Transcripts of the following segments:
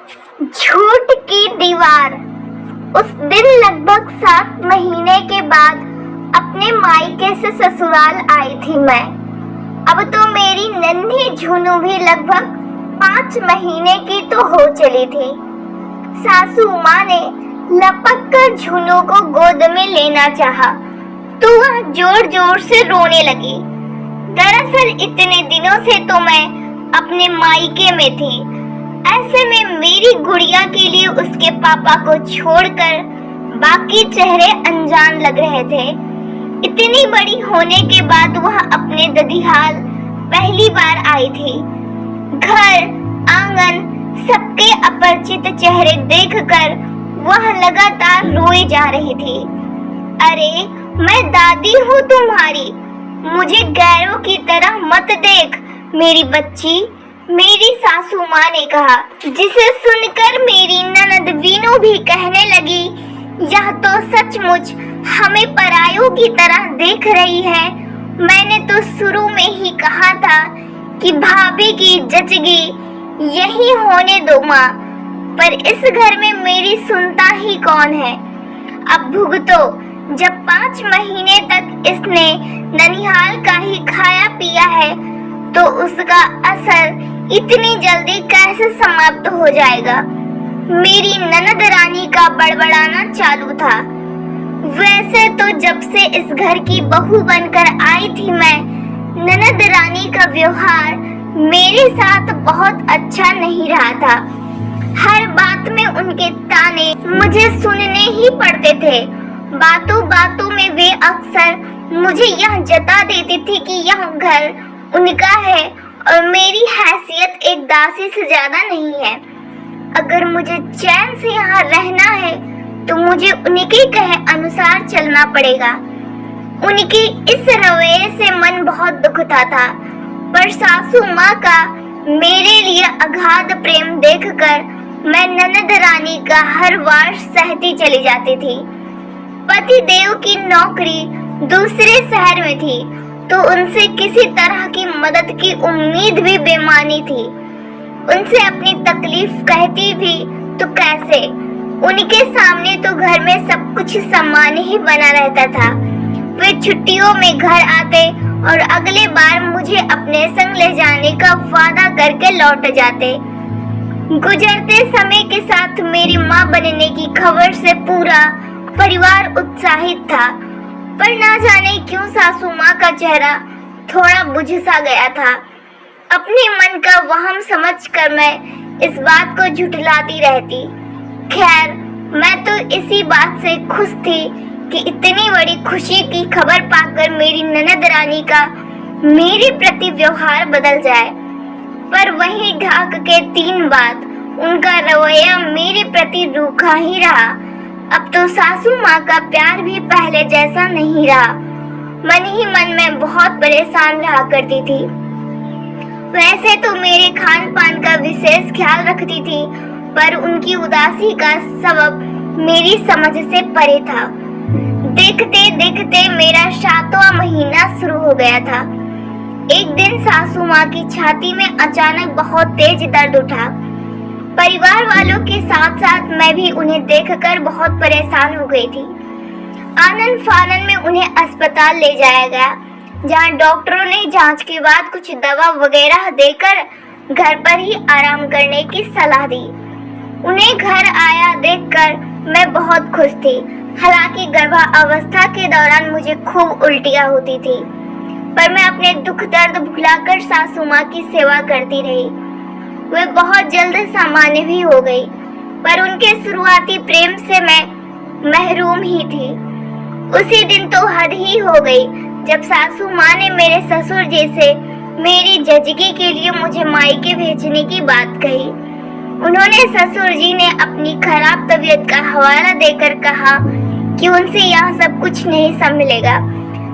झूठ की दीवार। उस दिन लगभग 7 महीने के बाद अपने मायके से ससुराल आई थी मैं। अब तो मेरी नन्ही झुनू भी लगभग 5 महीने की तो हो चली थी। सासू माँ ने लपक कर झुनू को गोद में लेना चाहा तो वह जोर जोर से रोने लगी। दरअसल इतने दिनों से तो मैं अपने मायके में थी। ऐसे में मेरी गुड़िया के लिए उसके पापा को छोड़कर बाकी चेहरे अनजान लग रहे थे। इतनी बड़ी होने के बाद वह अपने ददिहाल पहली बार आई थी। घर आंगन सबके अपरिचित चेहरे देखकर वह लगातार रोए जा रही थी। अरे मैं दादी हूँ तुम्हारी, मुझे गैरों की तरह मत देख मेरी बच्ची, मेरी सासू माँ ने कहा, जिसे सुनकर मेरी ननद वीनू भी कहने लगी, यह तो सचमुच हमें परायों की तरह देख रही है। मैंने तो शुरू में ही कहा था कि भाभी की जचगी यही होने दो माँ, पर इस घर में मेरी सुनता ही कौन है। अब भुगतो, जब 5 महीने तक इसने ननिहाल का ही खाया पिया है तो उसका असर इतनी जल्दी कैसे समाप्त हो जाएगा। मेरी ननद रानी का बड़बड़ाना चालू था। वैसे तो जब से इस घर की बहू बनकर आई थी मैं, ननद रानी का व्यवहार मेरे साथ बहुत अच्छा नहीं रहा था। हर बात में उनके ताने मुझे सुनने ही पड़ते थे। बातों बातों में वे अक्सर मुझे यह जता देती थी कि यह घर उनका है और मेरी हैसियत एक दासी से ज्यादा नहीं है। अगर मुझे चैन से यहाँ रहना है तो मुझे उनके कहे अनुसार चलना पड़ेगा। उनके इस रवैये से मन बहुत दुखता था, पर सासू माँ का मेरे लिए अगाध प्रेम देखकर मैं ननद रानी का हर वार सहती चली जाती थी। पति देव की नौकरी दूसरे शहर में थी तो उनसे किसी तरह की मदद की उम्मीद भी बेमानी थी। उनसे अपनी तकलीफ कहती भी तो कैसे, उनके सामने तो घर में सब कुछ सामान्य ही बना रहता था। वे छुट्टियों में घर आते और अगले बार मुझे अपने संग ले जाने का वादा करके लौट जाते। गुजरते समय के साथ मेरी माँ बनने की खबर से पूरा परिवार उत्साहित था, पर ना जाने क्यों सासू माँ का चेहरा थोड़ा बुझ सा गया था। अपने मन का वहम समझकर मैं इस बात को झुठलाती रहती। खैर, मैं तो इसी बात से खुश थी कि इतनी बड़ी खुशी की खबर पाकर मेरी ननद रानी का मेरे प्रति व्यवहार बदल जाए। पर वही ढाक के 3 बात उनका रवैया मेरे प्रति रूखा ही रहा। अब तो सासू माँ का प्यार भी पहले जैसा नहीं रहा। मन ही मन में बहुत परेशान रहा करती थी। वैसे तो मेरे खान पान का विशेष ख्याल रखती थी, पर उनकी उदासी का सबब मेरी समझ से परे था। देखते देखते मेरा 7वां महीना शुरू हो गया था। एक दिन सासू माँ की छाती में अचानक बहुत तेज दर्द उठा। परिवार वालों के साथ साथ मैं भी उन्हें देखकर बहुत परेशान हो गई थी। आनन फानन में उन्हें अस्पताल ले जाया गया, जहां डॉक्टरों ने जांच के बाद कुछ दवा वगैरह देकर घर पर ही आराम करने की सलाह दी। उन्हें घर आया देखकर मैं बहुत खुश थी। हालांकि गर्भावस्था के दौरान मुझे खूब उल्टियां होती थी, पर मैं अपने दुख दर्द भुलाकर सासू माँ की सेवा करती रही। वे बहुत जल्द सामान्य भी हो गई, पर उनके शुरुआती प्रेम से मैं महरूम ही थी। उसी दिन तो हद ही हो गई जब सासू माँ ने मेरे ससुर जी से मेरी जचगी के लिए मुझे मायके भेजने की बात कही। उन्होंने ससुर जी ने अपनी खराब तबीयत का हवाला देकर कहा कि उनसे यहाँ सब कुछ नहीं संभलेगा।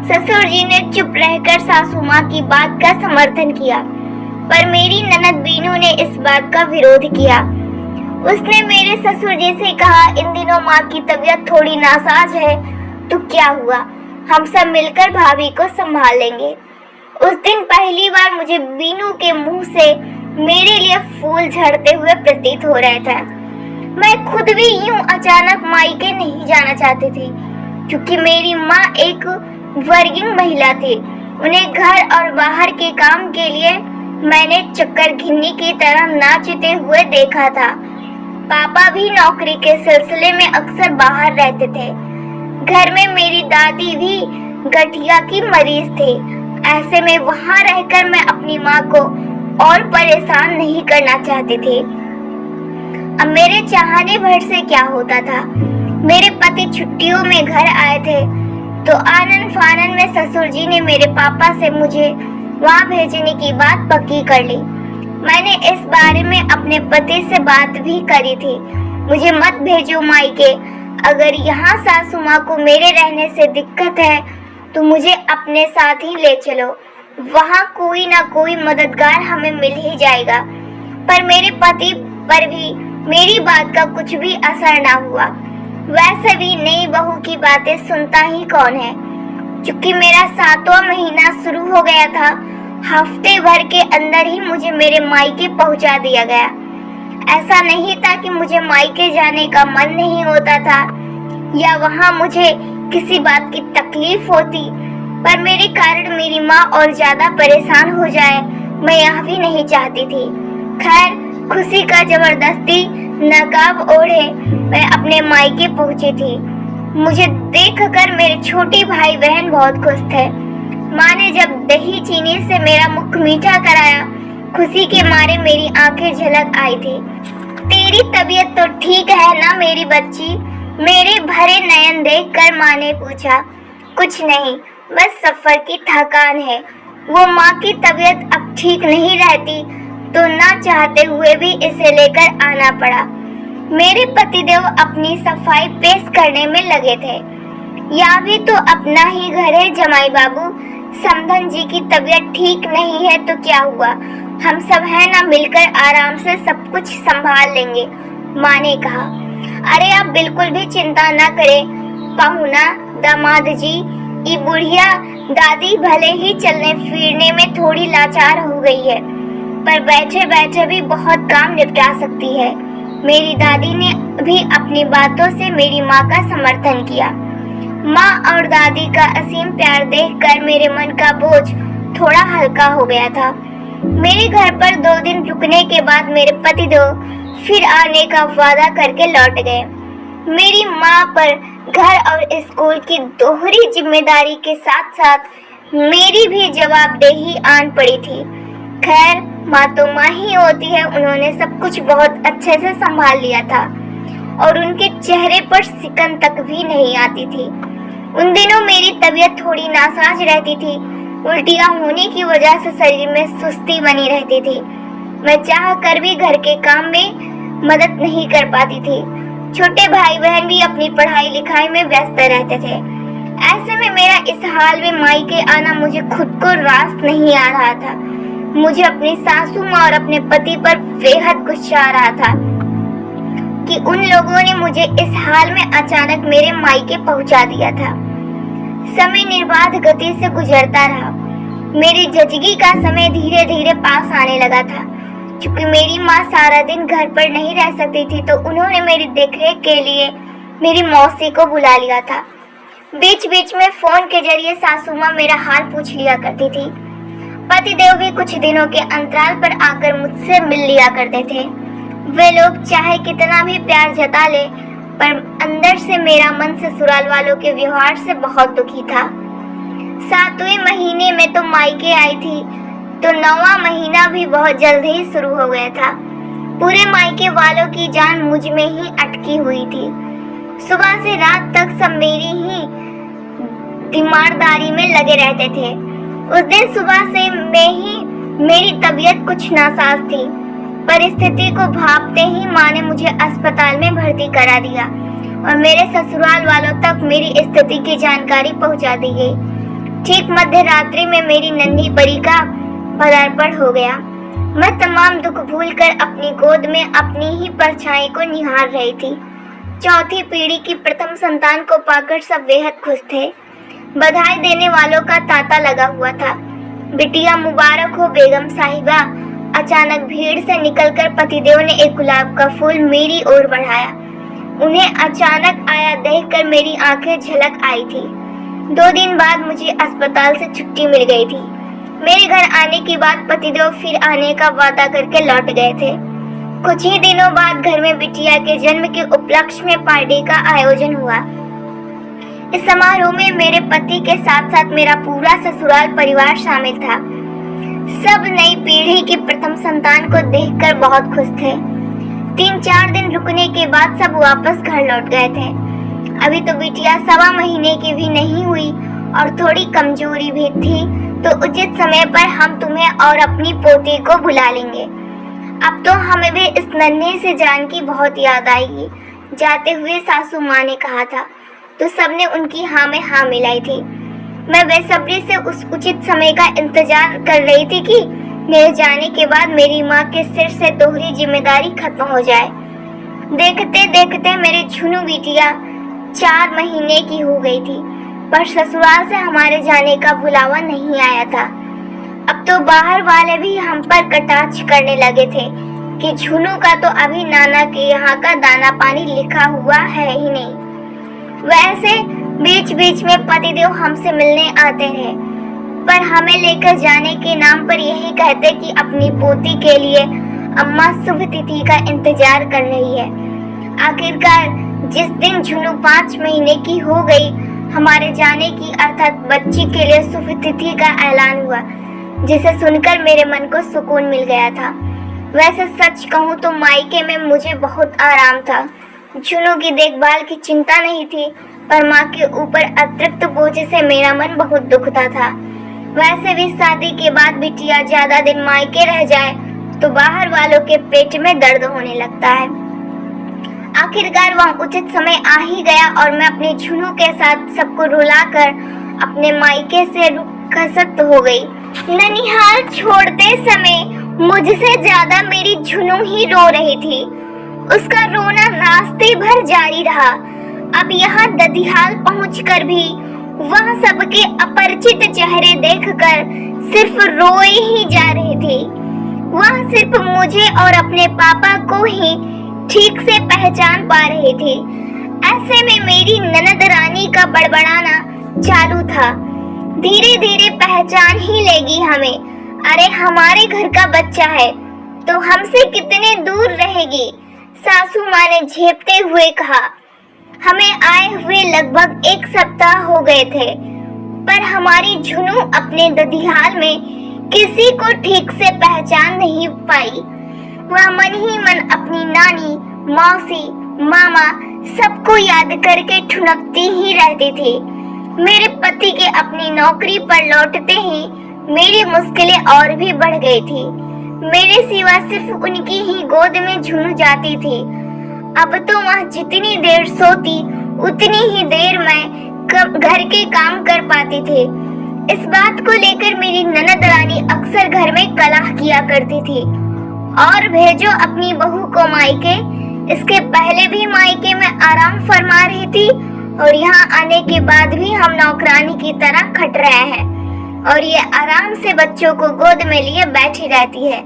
ससुर जी ने चुप रहकर सासू माँ की बात का समर्थन किया, पर मेरी ननद बीनू ने इस बात का विरोध किया। उसने मेरे ससुर जी से कहा, इन दिनों माँ की तबीयत थोड़ी नासाज है तो क्या हुआ, हम सब मिलकर भाभी को संभाल लेंगे। उस दिन पहली बार मुझे बीनू के मुंह से मेरे लिए फूल झड़ते हुए प्रतीत हो रहे थे। मैं खुद भी यूं अचानक मायके नहीं जाना चाहती थी, क्योंकि मेरी माँ एक वर्किंग महिला थी। उन्हें घर और बाहर के काम के लिए मैंने चक्कर घिन्नी की तरह नाचते हुए देखा था। पापा भी नौकरी के सिलसिले में अक्सर बाहर रहते थे। घर में मेरी दादी भी गठिया की मरीज थी। ऐसे में वहां रहकर मैं अपनी माँ को और परेशान नहीं करना चाहती थी। अब मेरे चाहने भर से क्या होता था। मेरे पति छुट्टियों में घर आए थे तो आनन फानन में ससुर जी ने मेरे पापा से मुझे वहां भेजने की बात पक्की कर ली। मैंने इस बारे में अपने पति से बात भी करी थी। मुझे मत भेजो मायके। अगर यहाँ सासू माँ को मेरे रहने से दिक्कत है तो मुझे अपने साथ ही ले चलो। वहाँ कोई ना कोई मददगार हमें मिल ही जाएगा। पर मेरे पति पर भी मेरी बात का कुछ भी असर ना हुआ। वैसे भी नई बहू की बातें सुनता ही कौन है। चूंकि मेरा 7वां महीना शुरू हो गया था, हफ्ते भर के अंदर ही मुझे मेरे मायके पहुंचा दिया गया। ऐसा नहीं था कि मुझे मायके जाने का मन नहीं होता था या वहां मुझे किसी बात की तकलीफ होती, पर मेरे कारण मेरी माँ और ज्यादा परेशान हो जाए मैं यह भी नहीं चाहती थी। खैर, खुशी का जबरदस्ती नकाब ओढ़े मैं अपने मायके पहुंची थी। मुझे देखकर मेरे छोटे भाई बहन बहुत खुश थे। माँ ने जब दही चीनी से मेरा मुख मीठा कराया, खुशी के मारे मेरी आंखें झलक आई थी। तेरी तबीयत तो ठीक है ना मेरी बच्ची? मेरे भरे नयन देखकर माँ ने पूछा। कुछ नहीं, बस सफर की थकान है। वो माँ की तबीयत अब ठीक नहीं रहती तो ना चाहते हुए भी इसे लेकर आना पड़ा। मेरे पतिदेव अपनी सफाई पेश करने में लगे थे। यह भी तो अपना ही घर है जमाई बाबू। समधन जी की तबीयत ठीक नहीं है तो क्या हुआ, हम सब है ना, मिलकर आराम से सब कुछ संभाल लेंगे, माँ ने कहा। अरे आप बिल्कुल भी चिंता न करें पहुना दामाद जी। ये बुढ़िया दादी भले ही चलने फिरने में थोड़ी लाचार हो गई है, पर बैठे बैठे भी बहुत काम निपटा सकती है। मेरी दादी ने भी अपनी बातों से मेरी माँ का समर्थन किया। माँ और दादी का असीम प्यार देखकर मेरे मन का बोझ थोड़ा हल्का हो गया था। मेरे घर पर 2 दिन रुकने के बाद मेरे पतिदेव फिर आने का वादा करके लौट गए। मेरी माँ पर घर और स्कूल की दोहरी जिम्मेदारी के साथ साथ मेरी भी जवाबदेही आन पड़ी थी। खैर, माँ तो माँ ही होती है। उन्होंने सब कुछ बहुत अच्छे से संभाल लिया था और उनके चेहरे पर सिकन तक भी नहीं आती थी। उन दिनों मेरी तबीयत थोड़ी नासाज रहती थी। उल्टियाँ होने की वजह से शरीर में सुस्ती बनी रहती थी। मैं चाह कर भी घर के काम में मदद नहीं कर पाती थी। छोटे भाई बहन भी अपनी पढ़ाई लिखाई में व्यस्त रहते थे। ऐसे में मेरा इस हाल में मायके आना मुझे खुद को रास नहीं आ रहा था। मुझे अपनी सासू माँ और अपने पति पर बेहद गुस्सा आ रहा था कि उन लोगों ने मुझे इस हाल में अचानक मेरे मायके पहुंचा दिया था। समय निर्बाध गति से गुजरता रहा। मेरी जचगी का समय धीरे धीरे पास आने लगा था। क्योंकि मेरी माँ सारा दिन घर पर नहीं रह सकती थी तो उन्होंने मेरी देखरेख के लिए मेरी मौसी को बुला लिया था। बीच बीच में फोन के जरिए सासू माँ मेरा हाल पूछ लिया करती थी। पतिदेव भी कुछ दिनों के अंतराल पर आकर मुझसे मिल लिया करते थे। वे लोग चाहे कितना भी प्यार जता ले, पर अंदर से मेरा मन ससुराल वालों के व्यवहार से बहुत दुखी था। 7वें महीने में तो मायके आई थी तो 9वां महीना भी बहुत जल्द ही शुरू हो गया था। पूरे मायके वालों की जान मुझ में ही अटकी हुई थी। सुबह से रात तक सब मेरी ही तीमारदारी में लगे रहते थे। उस दिन सुबह से मेरी तबीयत कुछ नासाज थी। परिस्थिति को भांपते ही माँ ने मुझे अस्पताल में भर्ती करा दिया और मेरे ससुराल वालों तक मेरी स्थिति की जानकारी पहुंचा दी गई। ठीक मध्य रात्रि में मेरी नन्ही परी का पदार्पण हो गया। मैं तमाम दुख भूलकर अपनी गोद में अपनी ही परछाई को निहार रही थी। चौथी पीढ़ी की प्रथम संतान को पाकर सब बेहद खुश थे। बधाई देने वालों का तांता लगा हुआ था। बिटिया मुबारक हो बेगम साहिबा, अचानक भीड़ से निकलकर पतिदेव ने एक गुलाब का फूल मेरी ओर बढ़ाया। उन्हें अचानक आया देखकर मेरी आंखें झलक आई थी। 2 दिन बाद मुझे अस्पताल से छुट्टी मिल गई थी। मेरे घर आने के बाद पतिदेव फिर आने का वादा करके लौट गए थे। कुछ ही दिनों बाद घर में बिटिया के जन्म के उपलक्ष्य में पार्टी का आयोजन हुआ। इस समारोह में मेरे पति के साथ साथ मेरा पूरा ससुराल परिवार शामिल था। सब नई पीढ़ी की प्रथम संतान को देखकर बहुत खुश थे। 3-4 दिन रुकने के बाद सब वापस घर लौट गए थे। अभी तो बिटिया 1.25 महीने की भी नहीं हुई और थोड़ी कमजोरी भी थी, तो उचित समय पर हम तुम्हें और अपनी पोती को बुला लेंगे। अब तो हमें भी इस नन्हे से जान की बहुत याद आएगी, जाते हुए सासू माँ ने कहा था। तो सबने उनकी हाँ में हाँ मिलाई थी। मैं बेसब्री से उस उचित समय का इंतजार कर रही थी कि मेरे जाने के बाद मेरी माँ के सिर से दोहरी जिम्मेदारी खत्म हो जाए। देखते देखते मेरी झुनू बिटिया 4 महीने की हो गई थी, पर ससुराल से हमारे जाने का बुलावा नहीं आया था। अब तो बाहर वाले भी हम पर कटाक्ष करने लगे थे कि झुनू का तो अभी नाना के यहाँ का दाना पानी लिखा हुआ है ही नहीं। वैसे बीच बीच में पतिदेव हमसे मिलने आते रहे, पर हमें लेकर जाने के नाम पर यही कहते कि अपनी पोती के लिए अम्मा शुभ तिथि का इंतजार कर रही है। आखिरकार जिस दिन झुनू 5 महीने की हो गई, हमारे जाने की अर्थात बच्ची के लिए शुभ तिथि का ऐलान हुआ, जिसे सुनकर मेरे मन को सुकून मिल गया था। वैसे सच कहूँ तो मायके में मुझे बहुत आराम था। झुनू की देखभाल की चिंता नहीं थी, पर माँ के ऊपर अतिरिक्त बोझ से मेरा मन बहुत दुखता था। वैसे भी शादी के बाद बिटिया ज्यादा दिन मायके रह जाए तो बाहर वालों के पेट में दर्द होने लगता है। आखिरकार वह उचित समय आ ही गया और मैं अपने झुनू के साथ सबको रुलाकर अपने मायके से रुखसत हो गई। ननिहाल छोड़ते समय मुझसे ज्यादा मेरी झुनू ही रो रही थी। उसका रोना रास्ते भर जारी रहा। अब यहाँ ददिहाल पहुंचकर भी वह सबके अपरिचित चेहरे देखकर सिर्फ रोए ही जा रही थी। वह सिर्फ मुझे और अपने पापा को ही ठीक से पहचान पा रही थी। ऐसे में मेरी ननद रानी का बड़बड़ाना चालू था, धीरे धीरे पहचान ही लेगी हमें। अरे हमारे घर का बच्चा है तो हमसे कितने दूर रहेगी, सासू माँ ने झेपते हुए कहा। हमें आए हुए लगभग 1 सप्ताह हो गए थे, पर हमारी झुनू अपने ददिहाल में किसी को ठीक से पहचान नहीं पाई। वह मन ही मन अपनी नानी, मौसी, मामा सबको याद करके ठुनकती ही रहती थी। मेरे पति के अपनी नौकरी पर लौटते ही मेरी मुश्किलें और भी बढ़ गई थी। मेरे सिवा सिर्फ उनकी ही गोद में झुनू जाती थी। अब तो वह जितनी देर सोती उतनी ही देर मैं घर के काम कर पाती थी। इस बात को लेकर मेरी ननद रानी अक्सर घर में कलह किया करती थी, और भेजो अपनी बहू को मायके। इसके पहले भी मायके में आराम फरमा रही थी और यहाँ आने के बाद भी हम नौकरानी की तरह खट रहे हैं, और ये आराम से बच्चों को गोद में लिए बैठी रहती है।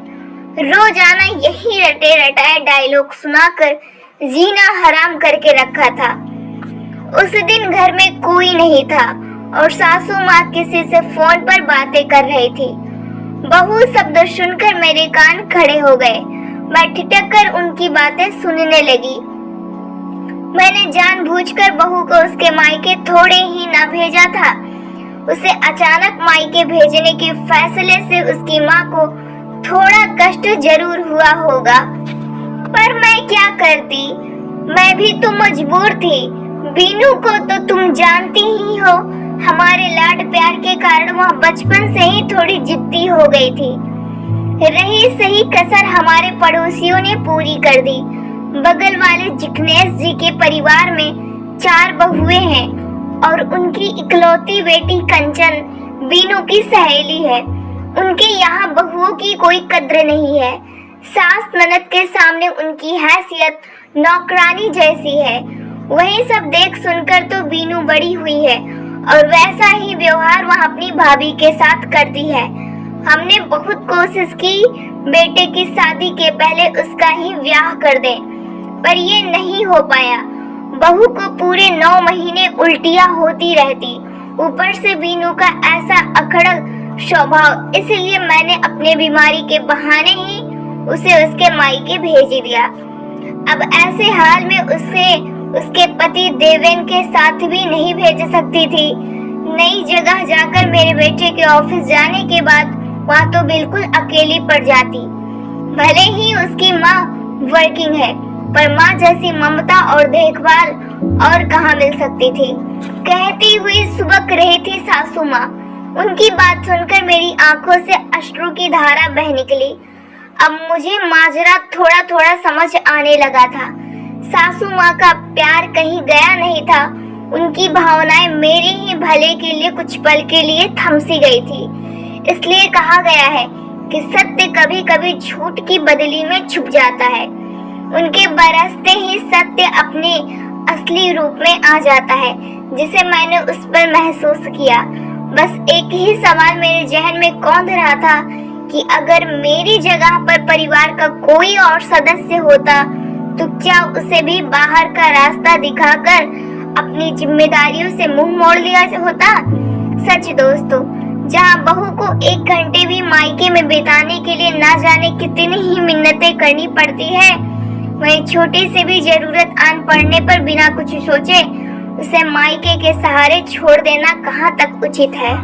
रोजाना यही रटे रटाए डायलॉग सुनाकर जीना हराम करके रखा था। उस दिन घर में कोई नहीं था और सासू माँ किसी से फोन पर बातें कर रही थी। बहू शब्द सुनकर मेरे कान खड़े हो गए। मैं ठिठक कर उनकी बातें सुनने लगी। मैंने जानबूझकर बहू को उसके मायके थोड़े ही ना भेजा था। उसे अचानक मायके भेजने के फैसले से उसकी माँ को थोड़ा कष्ट जरूर हुआ होगा, पर मैं क्या करती, मैं भी तो मजबूर थी। बीनू को तो तुम जानती ही हो, हमारे लाड प्यार के कारण वह बचपन से ही थोड़ी जिद्दी हो गई थी। रही सही कसर हमारे पड़ोसियों ने पूरी कर दी। बगल वाले जिग्नेश जी के परिवार में 4 बहुएं हैं और उनकी इकलौती बेटी कंचन बीनू की सहेली है। उनके यहाँ बहुओं की कोई कद्र नहीं है। सास ननद के सामने उनकी हैसियत नौकरानी जैसी है। वही सब देख सुनकर तो बीनू बड़ी हुई है और वैसा ही व्यवहार वह अपनी भाभी के साथ करती है। हमने बहुत कोशिश की बेटे की शादी के पहले उसका ही ब्याह कर दें, पर ये नहीं हो पाया। बहू को पूरे 9 महीने उल्टियां होती रहती, ऊपर से बीनू का ऐसा अकड़क स्वभाव, इसलिए मैंने अपने बीमारी के बहाने ही उसे उसके मायके भेज दिया। अब ऐसे हाल में उसे उसके पति देवेन के साथ भी नहीं भेज सकती थी। नई जगह जाकर मेरे बेटे के ऑफिस जाने के बाद वहाँ तो बिल्कुल अकेली पड़ जाती। भले ही उसकी माँ वर्किंग है, पर माँ जैसी ममता और देखभाल और कहाँ मिल सकती थी। कहती हुई सुबक रही थी सासू माँ। उनकी बात सुनकर मेरी आंखों से अश्रु की धारा बह निकली। अब मुझे माजरा थोड़ा थोड़ा समझ आने लगा था। सासू माँ का प्यार कहीं गया नहीं था। उनकी भावनाएं मेरे ही भले के लिए कुछ पल के लिए थमसी गई थी। इसलिए कहा गया है कि सत्य कभी कभी झूठ की बदली में छुप जाता है। उनके बरसते ही सत्य अपने असली रूप में आ जाता है, जिसे मैंने उस पर महसूस किया। बस एक ही सवाल मेरे जहन में कौंध रहा था कि अगर मेरी जगह पर परिवार का कोई और सदस्य होता तो क्या उसे भी बाहर का रास्ता दिखाकर अपनी जिम्मेदारियों से मुंह मोड़ लिया होता। सच दोस्तों, जहाँ बहू को 1 घंटे भी मायके में बिताने के लिए ना जाने कितनी ही मिन्नतें करनी पड़ती है, वहीं छोटी सी भी जरूरत आन पड़ने पर बिना कुछ सोचे उसे मायके के सहारे छोड़ देना कहाँ तक उचित है।